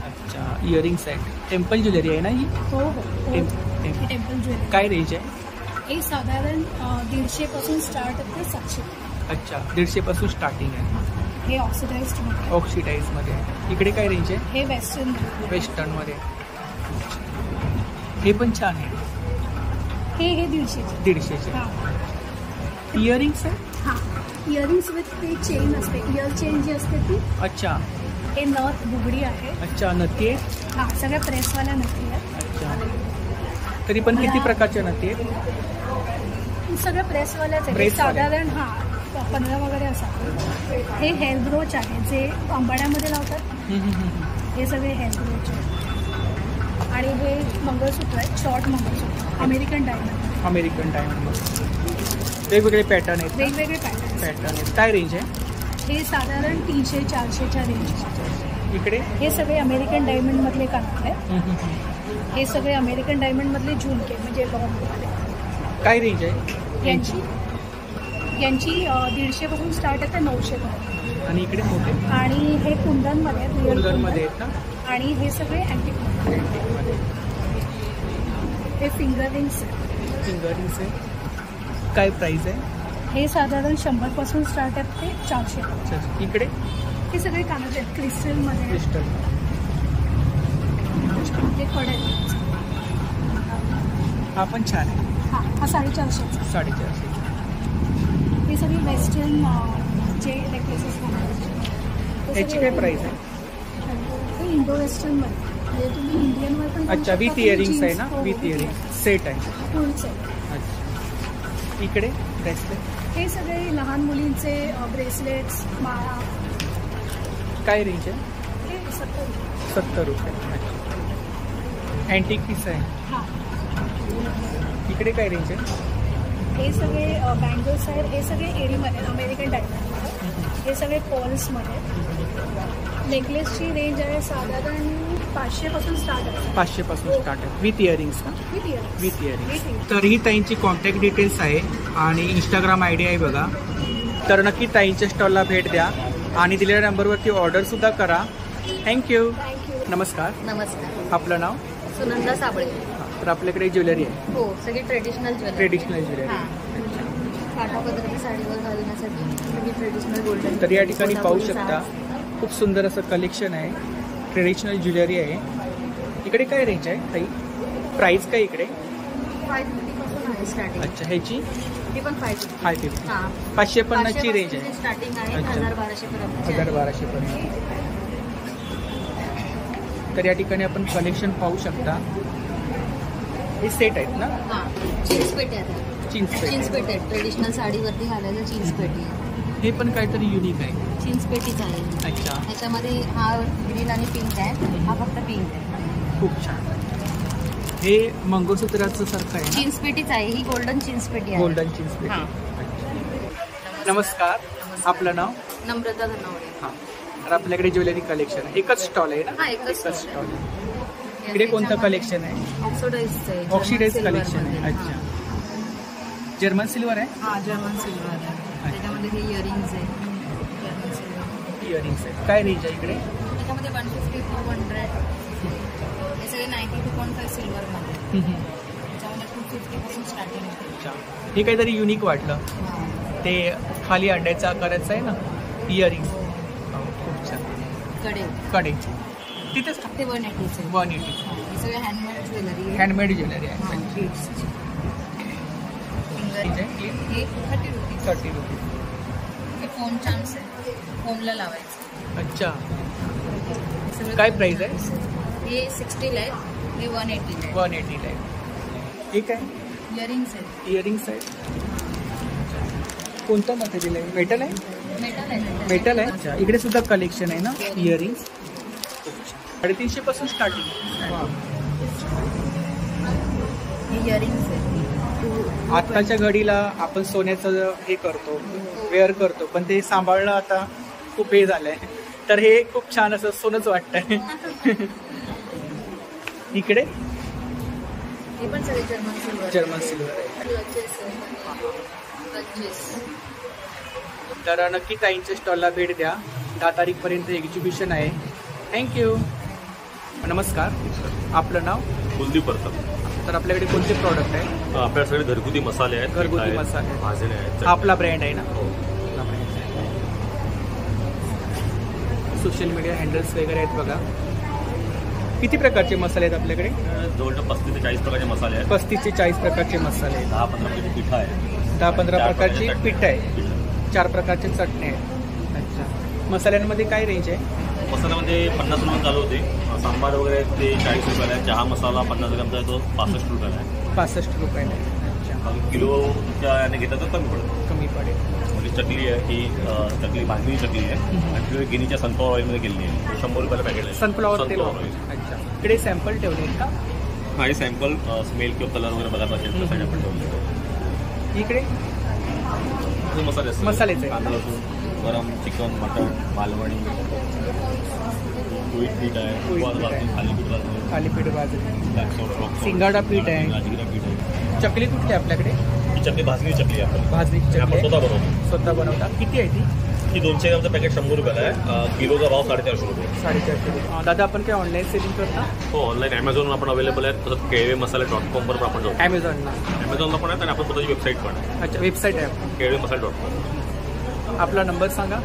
अच्छा, इयरिंग्स आहे. टेम्पल ज्वेलरी आहे ना ही? हो हो. Temple jewellery. काय रेंज आहे? हे साधारण 150 पासून स्टार्ट होते 700. अच्छा, 150 पासून स्टार्टिंग आहे. हे ऑक्सिडाइज्ड. ऑक्सिडाईजमध्ये. इकडे काय रेंज आहे? हे वेस्टर्न. वेस्टर्नमध्ये. हे पण छान आहे. हे 150. 150चे. हां इयरिंग्स आहे. हां, इयरिंग्स विथ ते चेन असते, इयर चेन जी असते ती. अच्छा हे नथ बुगडी आहे. अच्छा, नथी आहे. हां, सगळ्या प्रेसवाल्या नथी आहेत. अच्छा, तरी पण किती प्रकारच्या नथी आहेत? सगळ्या प्रेसवाल्याच आहेत. प्रेसवाल्या. साधारण 15 वगैरे असतात. हे हेअर ब्रोच आहे जे आंबाड्यामध्ये लावतात. हे सगळे हेअर ब्रोच आहेत. आणि हे मंगळसूत्र आहेत, शॉर्ट मंगळसूत्र, अमेरिकन डायमंड. American diamond. वेगवेगळे पॅटर्न आहेत. वेगवेगळे पॅटर्न. आहेत. काय रेंज आहे? हे साधारण 300-400च्या रेंज. इकडे हे सगळे अमेरिकन डायमंडमधले कानातले आहेत. हे सगळे अमेरिकन डायमंडमधले झुमके म्हणजे लॉंगमध्ये. काय रेंज आहे यांची 150 पासून स्टार्ट आहे ते 900 पर्यंत. आणि इकडे मोठे आणि हे कुंदनमध्ये आहेत, रिअल कुंदनमध्ये कुंदन. आहेत ना. आणि हे सगळे अँटिकमध्ये. हे फिंगर रिंग्स आहेत. फिंगरिंग्स आहे. काय प्राइस आहे? हे साधारण 100 पासून स्टार्ट आहेत ते 400 पर्यंत. अच्छा, इकडे हे सगळे कानातले आहेत, क्रिस्टलमध्ये. क्रिस्टल. हे कडे आहेत. हा पण छान आहे. हां, हा 450. 450. हे सगळे वेस्टर्न जे नेकलेसेस आहेत. याची काय प्राइस आहे? हे इंडो वेस्टर्नमध्ये म्हणजे तुम्ही इंडियनवर पण. अच्छा, विथ इयरिंग्स आहे ना. विथ इयरिंग्स सेट आहे. फुल सेट. अच्छा, इकडे ब्रेसलेट. हे सगळे लहान मुलींचे ब्रेसलेट्स, माळा. काय रेंज आहे? हे 70. 70 रुपये. अच्छा, अँटिक पीस आहे. हां, इकडे काय रेंज आहे? हे सगळे बँगल्स आहेत. हे सगळे एरीमध्ये, अमेरिकन डायमंडमध्ये. हे सगळे पर्ल्समध्ये. नेकलेसची रेंज आहे साधारण 500 पासून स्टार्ट आहे. 500 पासून स्टार्ट आहे. विथ इयरिंग्स का? With earrings. With earrings. तर ही ताईंची कॉन्टॅक्ट डिटेल्स आहे आणि इंस्टाग्राम ID आहे बघा. तर नक्की ताईंच्या स्टॉलला भेट द्या आणि दिलेल्या नंबरवरती ऑर्डरसुद्धा करा. थँक्यू. नमस्कार. नमस्कार, आपलं नाव? सुनंदा साबळे. तर आपल्याकडे ज्वेलरी आहे. हो, सगळी ट्रेडिशनल ज्वेलरी. Traditional jewellery. हां, काठापदराच्या साडीवर घालण्यासाठी सगळी ट्रेडिशनल गोल्डन. तर या ठिकाणी पाहू शकता खूप सुंदर असं कलेक्शन आहे. ट्रेडिशनल ज्वेलरी आहे. इकडे काय रेंज आहे ताई? प्राइस काय इकडे? 550 पासून आहे स्टार्टिंग. अच्छा, ह्याची ती पण 550. 550. हां, 550 ची रेंज आहे. स्टार्टिंग आहे. अच्छा. 1200 पर्यंत. 1200 पर्यंत. तर या ठिकाणी आपण कलेक्शन पाहू शकता. हे सेट आहेत ना. हां, चीन्स पेटी आहे. चीन्स चीन्स पेटी. पेटी आहे. ट्रेडिशनल साडीवरती घालायचं चीन्स पेटी आहे. हे पण काहीतरी युनिक आहे. चीन्स पेटीच आहे. अच्छा, ह्याच्यामध्ये हा ग्रीन आणि पिंक आहे. हा फक्त पिंक आहे. खूप छान. हे मंगळसूत्राचं सारखं आहे चीन्स पेटीच आहे. ही गोल्डन चीन्स पेटी आहे. गोल्डन चीन्स पेटी. हां. नमस्कार. आपलं नाव? नम्रता धनावडे. हां. तर आपल्याकडे ज्वेलरी कलेक्शन आहे. एकच स्टॉल आहे ना? हां, एकच stall स्टॉल आहे. इकडे कोणतं कलेक्शन आहे? ऑक्सिडाइज्ड आहे. ऑक्सिडाइज German कलेक्शन silver आहे. मध्ये. अच्छा, जर्मन सिल्वर आहे. हां, जर्मन सिल्वर आहे. त्याच्यामध्ये हे इयरिंग्स आहे. German silver. इयरिंग्स आहे. काय रेंज आहे इकडे? त्याच्यामध्ये 150 to 200. हे सगळे 92.5 सिल्वरमध्ये. त्याच्यामध्ये 250 पासून स्टार्टिंग आहे. अच्छा, हे काहीतरी युनिक वाटलं. ते खाली अंड्याचा आकाराचं आहे ना इयरिंग्स. खूप छान. कडे तिथेच ते 180 आहे. 180. हे सगळे हँडमेड ज्वेलरी आहे. हँडमेड ज्वेलरी आहे. हां, बीड्सची. फिंगर हे 30 रुपीज. 30 रुपये. हे फोन चार्म्स आहे. फोनला लावायचं. अच्छा, हे सगळे काय phone price आहे? charms आहेत. हे 60 ला आहे. हे 180 ला आहे. 180 ला आहे. हे काय? इयरिंग्स आहेत. इयरिंग्स आहेत. कोणतं मटेरियल आहे? मेटल आहे. मेटल आहे. मेटल आहे. अच्छा, इकडे सुद्धा कलेक्शन आहे ना इयरिंग्स. 350 पासून स्टार्टिंग. हे इयरिंग्स आहेत. आत्ताच्या घडीला आपण सोन्याचं हे करतो, वेअर करतो, पण ते सांभाळणं आता खूप हे झालंय. तर हे खूप छान असं सोनंच वाटतंय. इकडे हे पण सगळे जर्मन सिल्वर आहे. तर नक्की ताईंच्या स्टॉलला भेट द्या. 10 तारीखपर्यंत एक्झिबिशन आहे. थँक्यू. नमस्कार, आपलं नाव? कुलदीप परतम. तर आपल्याकडे कोणते प्रॉडक्ट आहे? आपल्याकडे घरगुती मसाले आहेत, घरगुती मसाले, भाजणे आहेत. आपला ब्रँड आहे ना? सोशल मीडिया हँडल्स वगैरे आहेत बघा. किती प्रकारचे मसाले आहेत आपल्याकडे? जवळजवळ 35 ते 40 प्रकारचे मसाले आहेत. 35 ते 40 प्रकारचे मसाले आहेत. 10-15 प्रकारची पीठ आहे. 10-15 प्रकारची पीठ आहे. 4 प्रकारचे चटणी आहे. अच्छा. मसाल्यांमध्ये काय रेंज आहे? मसाल्यामध्ये 50 रुपये चालू होते. सांबार वगैरे ते 40 रुपयाला आहे. चहा मसाला 50 ग्रामचा आहे, तो 65 रुपयाला आहे. 65 रुपयाला आहे. अच्छा. किलोच्या याने घेतला तर कमी पडेल. म्हणजे चकली आहे, ही चकली भाजणी चकली आहे आणि गिनीच्या सनफ्लॉवर ऑइलमध्ये केलेली आहे. 100 रुपयाला पॅकेट आहे. सनफ्लॉवर तेल. ऑइल. अच्छा. इकडे सॅम्पल ठेवले आहेत का? हा, हे सॅम्पल स्मेल किंवा कलर वगैरे बघायला असेल त्यासाठी आपण ठेवले. इकडे मसाले असतात. मसालेच आहे. कांदा लसूण, गरम चिकन, मटण, मालवणी, पीठ आहे, थालीपीठ बाजरी, सिंगाडा पीठ आहे, राजगिरा पीठ आहे. चकली कुठली आहे आपल्याकडे? ही चकली भाजणी चकली आहे. भाजणी आपण चकली स्वतः बनवतो. स्वतः बनवता. किती आहे ती? ही 200 ग्रामचं पॅकेट 100 रुपयाला आहे. किलोचा भाव 450 रुपये. 450 रुपये. दादा, आपण काय ऑनलाईन सेलिंग करता? हो, ऑनलाईन ॲमेझॉन आपण अवेलेबल आहे. तसंच केळवेमसाले.com वर आपण जाऊ. ॲमेझॉनला पण आहे आणि आपण स्वतःची वेबसाईट पण आहे. अच्छा, वेबसाईट आहे. केळवेमसाले.com. आपला नंबर सांगा.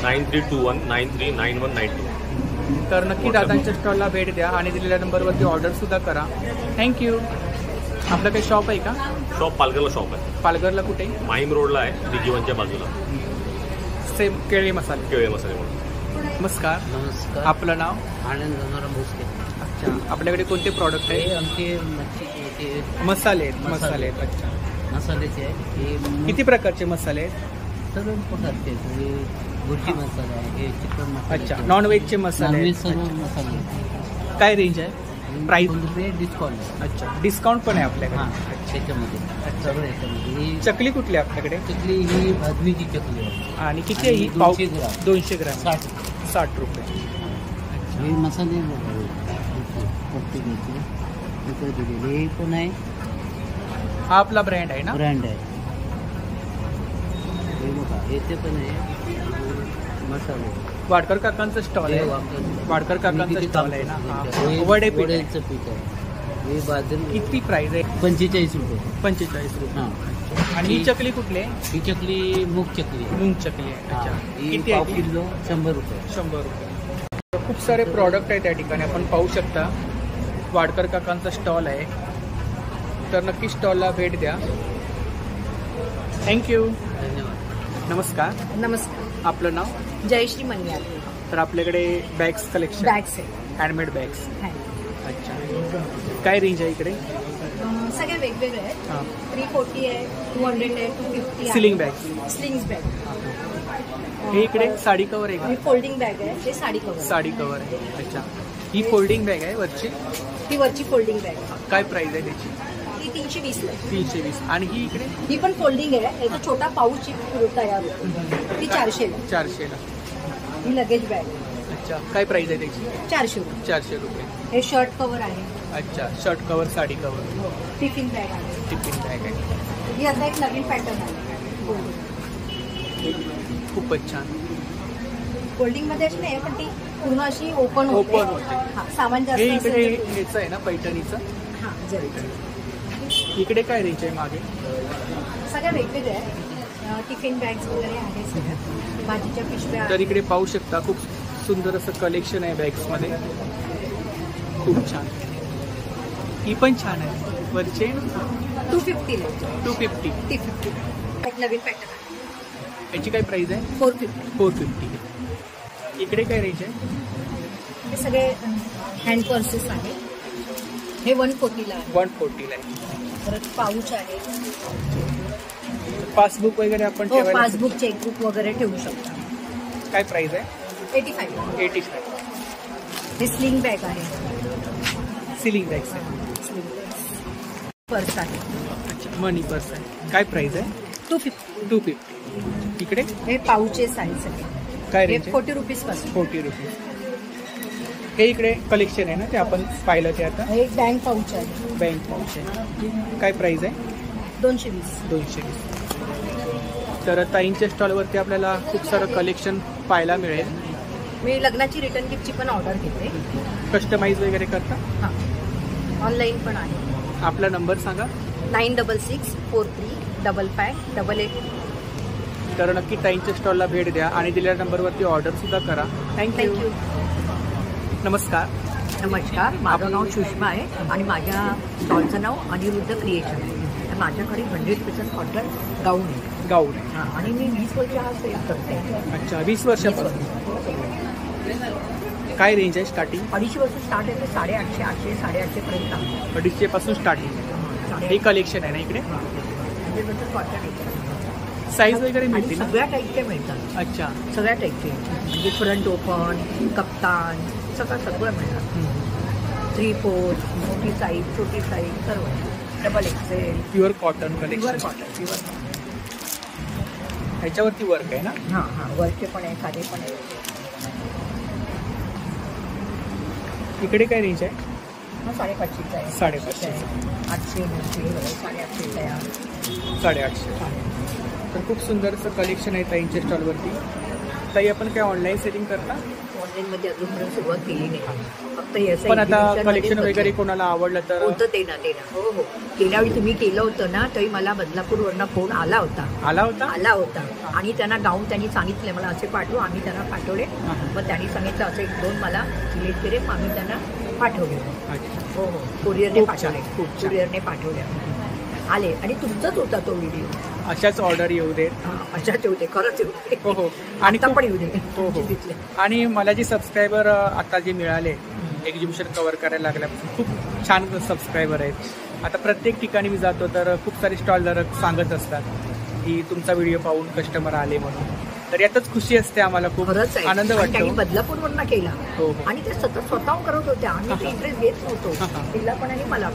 9321939192. तर नक्की दादांच्या स्टॉलला भेट द्या आणि दिलेल्या नंबरवरती ऑर्डरसुद्धा करा. थँक्यू. आपलं काही शॉप आहे का? शॉप पालघरला शॉप आहे. पालघरला कुठे? माहीम रोडला आहे, DG1च्या बाजूला. सेम केळी मसाले. केळवे मसाले म्हणून. नमस्कार. नमस्कार. आपलं नाव? आनंद गंगाराम भोसले. अच्छा. आपल्याकडे कोणते प्रॉडक्ट हे आहे? आमचे मच्छीचे मसाले आहेत. मसाले आहेत. अच्छा. मसाल्याचे आहे. हे किती प्रकारचे मसाले आहेत? सर्व प्रकारचे आहेत. हे भुर्जी मसाला आहे, हे चिकन मसाला. अच्छा. नॉनव्हेजचे मसाले नॉनव्हेज आहेत. सर्व मसाले. काय रेंज आहे? प्राईस? डिस्काउंट. अच्छा. डिस्काउंट पण आहे आपल्याकडे? हां, त्याच्यामध्ये सर्व याच्यामध्ये. ही चकली कुठली आहे आपल्याकडे? चकली ही भाजणीची चकली आहे. आणि किती आहे ही? 200 ग्राम. 200 ग्राम. 60 रुपये. हे मसाले प्रत्येकाचे इकडे दिलेले. हे पण आहे. हा आपला ब्रँड आहे ना? ब्रँड आहे. हे बघा, याचे पण आहे मसाले. वाडकर काकांचा स्टॉल आहे. वाडकर काकांचा स्टॉल आहे ना? वडे पीठ आहे. वड्याचं पीठ आहे. हे बाजरी. किती प्राइस आहे? 45 रुपये. 45 रुपये. हां. आणि ही चकली कुठली आहे? ही चकली मूग चकली आहे. मूग चकली आहे. अच्छा. ही किती पाव आहे? किलो 100 रुपये. 100 रुपये. खूप सारे प्रॉडक्ट आहेत त्या ठिकाणी, आपण पाहू शकता. वाडकर काकांचा स्टॉल आहे. तर नक्की स्टॉलला भेट द्या. थँक्यू. धन्यवाद. नमस्कार. नमस्कार. आपलं नाव? जयश्री मनियार. तर आपल्याकडे बॅग्स कलेक्शन, बॅग्स आहे. Handmade bags. अच्छा. काय रेंज आहे इकडे? सगळे वेगवेगळे आहेत. हां. 340 आहे, 200 आहे, 250 आहे. Ceiling bags. Slings bag. हे इकडे साडी कवर आहे का? ही फोल्डिंग बॅग आहे. ते साडी कवर. साडी कवर आहे. अच्छा. ही फोल्डिंग बॅग आहे वरची? ती वरची फोल्डिंग बॅग. काय प्राइस आहे त्याची? ती 320 आहे. 320. आणि ही इकडे? ही पण फोल्डिंग आहे. याचा छोटा पाऊच तयार होतो. ती 400 ला. 400 ला. ही लगेज बॅग. अच्छा. काय प्राइस आहे त्याची? 400 रुपये. 400 रुपये. हे शर्ट कवर आहे. अच्छा. Shirt cover, sari cover. Tiffin bag आहे. टिफिन बॅग आहे. ही आता एक नवीन पॅटर्न आहे. खूपच छान. फोल्डिंग मध्ये अशी नाही, पण ती पूर्ण अशी ओपन होते. ओपन होते. हां, सामान जास्त हे असेल इकडे तर- हेच आहे ना, पैठणीचं? हां, जरी. इकडे काय रेंज आहे मागे? सगळ्या वेगवेगळ्या आहेत. टिफिन बॅग्स वगैरे आहेत सगळ्या. भाजीच्या पिशव्या. तर इकडे पाहू शकता, खूप सुंदर असं कलेक्शन आहे बॅग्समध्ये. खूप छान. ही पण छान आहे. वरचे 250 ला. 250. 350. एक नवीन पॅटर्न आहे. याची काय प्राइस आहे? 450. 450. इकडे काय रेंज आहे? हे सगळे हँड पर्सेस आहेत. हे 140 ला आहे. 140 ला आहे. परत पाऊच आहे. पासबुक वगैरे आपण हो, ठेवायला? पासबुक, चेकबुक वगैरे ठेवू शकता. काय प्राइस आहे? 85. 85. हे स्लिंग बॅग आहे. सिलिंग बॅग्स आहे. पर्स आहे. अच्छा, मनी पर्स आहे. काय प्राइस आहे? 250. 250. इकडे हे पाऊचे साईज आहे. काय हे रेंज आहे? 40 रुपीज पासून. 40 रुपीज. हे इकडे कलेक्शन आहे ना, ते आपण पाहिलं ते आता. हे एक बँक पाऊच आहे. बँक पाऊच आहे. काय प्राइस आहे? 220. 220. तर ताईंच्या स्टॉलवरती आपल्याला खूप सारं कलेक्शन पाहायला मिळेल. मी लग्नाची रिटर्न गिफ्टची पण ऑर्डर घेते. कस्टमाइज वगैरे करता? हां, ऑनलाईन पण आहे. आपला नंबर सांगा. 9664355888. तर नक्की ताईंच्या स्टॉलला भेट द्या आणि दिलेल्या नंबरवरती ऑर्डरसुद्धा करा. थँक्यू. नमस्कार. नमस्कार, माझं नाव सुषमा आहे आणि माझ्या स्टॉलचं नाव अनिरुद्ध क्रिएशन आहे. तर माझ्याकडे 100% कॉटन गाऊन आहे. गाऊन हां, आणि मी 20 वर्ष हा सेल करते. अच्छा, 20 वर्षापासून. काय रेंज आहे स्टार्टिंग? 250 वर्ष स्टार्ट आहे, 850, 800, 850 पर्यंत. 250 पासून स्टार्टिंग. हे कलेक्शन आहे ना इकडे? 100% कॉटन आहे. साईज वगैरे मिळते ना? सगळ्या टाईपचे मिळतात. अच्छा, सगळ्या टाईपचे म्हणजे फ्रंट ओपन, कप्तान, सगळं मिळतात. 3/4, मोठी साईज, छोटी साईज, सर्व. Double XL. Pure cotton collection. Pure cotton. ह्याच्यावरती वर्क आहे ना? हां, वरचे पण आहे, साधे पण आहे. इकडे काय रेंज आहे? 550 आहे. 550. 800, 900, 850 आहे. 850. तर खूप सुंदर असं कलेक्शन आहे ताईंच्या स्टॉलवरती. ताई, आपण काय ऑनलाईन सेलिंग करता? ऑनलाईनमध्ये अजूनपर्यंत सुरुवात केली नाही. फक्त हे असं पण आता exhibition कलेक्शन मध्ये वगैरे कोणाला आवडलं तर? होतं ते ना. हो. गेल्या वेळी तुम्ही केलं होतं ना, तरी मला बदलापूरवरनं फोन आला होता. आणि त्यांना गाऊन त्यांनी सांगितले मला असे पाठवू. आम्ही त्यांना पाठवले. मग त्यांनी सांगितलं असे 1-2 मला सिलेक्ट केले. मग आम्ही त्यांना पाठवले. हो, कुरिअरने पाठवले. आले आणि तुमचाच होता तो व्हिडिओ. अशाच ऑर्डर येऊ दे. अशाच येऊ दे, खरंच येऊ दे. हो. आणि आता पण येऊ दे. हो. आणि मला जे सबस्क्रायबर आता जे मिळाले एक्झिबिशन कव्हर करायला लागल्यापासून खूप छान सबस्क्रायबर आहेत. आता प्रत्येक ठिकाणी मी जातो तर खूप सारे स्टॉलधारक सांगत असतात की तुमचा व्हिडिओ पाहून कस्टमर आले म्हणून. तर यातच खुशी असते आम्हाला, खूप आनंद वाटतो. त्यांनी बदलापूरवरनं केला. हो. आणि त्या स्वतःहून करत होत्या. आम्ही इंटरेस्ट घेत नव्हतो, तिला पण आणि मला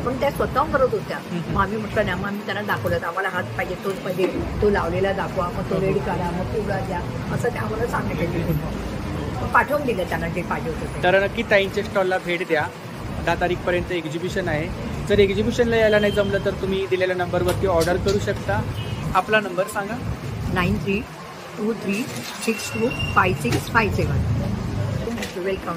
पण त्या स्वतःहून करत होत्या. मग आम्ही म्हटलं ना, मग आम्ही त्यांना दाखवलं आम्हाला हात पाहिजे, तोच पाहिजे, तो लावलेला दाखवा, मग तो रेडी काढा, मग पिवळा द्या, असं ते आम्हाला सांगितलं. पाठवून दिलं त्यांना जे पाहिजे होतं. तर नक्की ताईंच्या स्टॉलला भेट द्या. 10 तारीखपर्यंत एक्झिबिशन आहे. जर एक्झिबिशनला यायला नाही जमलं तर तुम्ही दिलेल्या नंबरवरती ऑर्डर करू शकता. आपला नंबर सांगा. 9323625657. वेलकम.